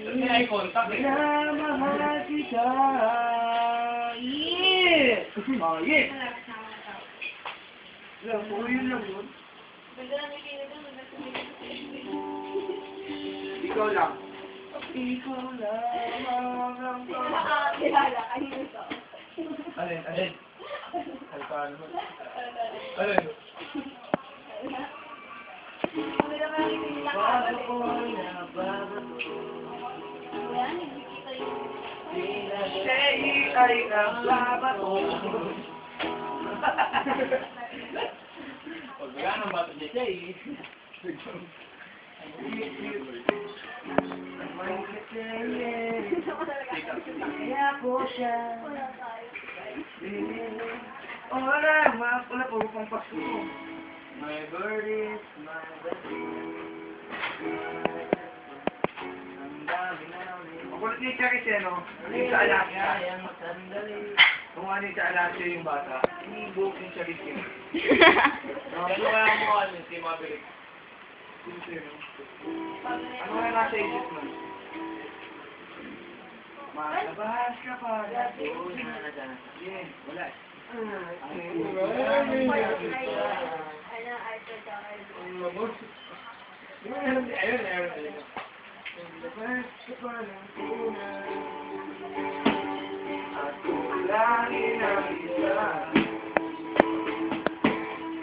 May contact eh. Minamahal kita. Yeah! Oh, yeah! Lang po, yun lang yun. Ikaw lang. Ikaw lang. Alin? Ay, paano mo? Alin? Bago ko na babato. Sina Shay ay ang babato. Pag wala nang bato niya siya eh. Kaya po siya. Wala po pang Pasko. My bird is my birthday. Ang dami namin. Makulit ni Charis no? Yung sa Alaska. Kung ano yung sa Alaska yung bata, i-book yung Charis yun. Ano kaya mo ano, hindi mabilis. Ano kaya nasa isip mo? Matabas ka pa. Yeah, wala. Ayun. At kulangin ang isa.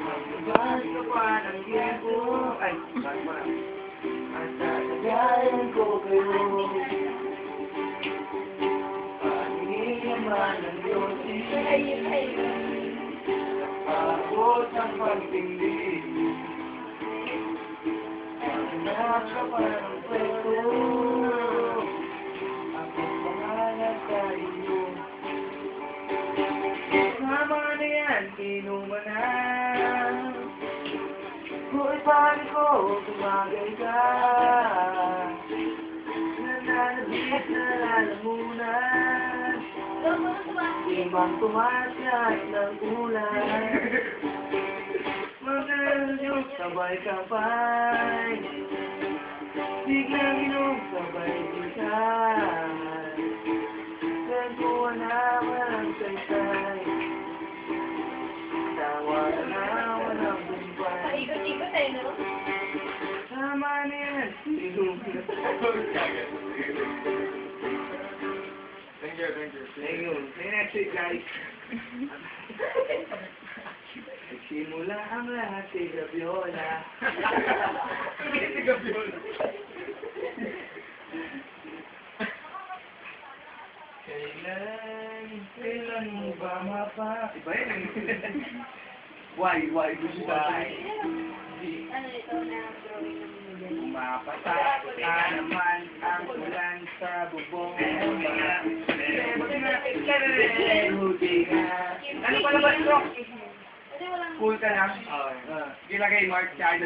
Magbabas ka pa ng tiempo. Ay, bakit mo na? At sasagayan ko kayo. Pag-iyaman ng Diyos abot ang pagtindi. Pagnak ka pa ng pwesto. Ako'y pangalan sa iyo. Kasama na yan, inuman na. Kung ipari ko, tumagay ka. Nananabit na lalamunan. Ibang tumasyat ng ulan. Magalyok, sabay kapay. Biglang inom, sabay isay. Kwentuhan na walang saysay. Tawa na walang bumpay. Ikot-ikot eh, no? Sama niyan, silumit. Thank you. Thank you. See you next week, guys. Nagsimula ang lahat si Gabiola. Si Gabiola. Kailan mo ba mapa? Iba yun. Why? Gusto Why? Ano ito na drawing ng mga dyan? Mapatak na naman ang ulan sa bubong. Ano pala ba ito? Kasi walang... Cool ka lang? Okay. Gilagay Mark sa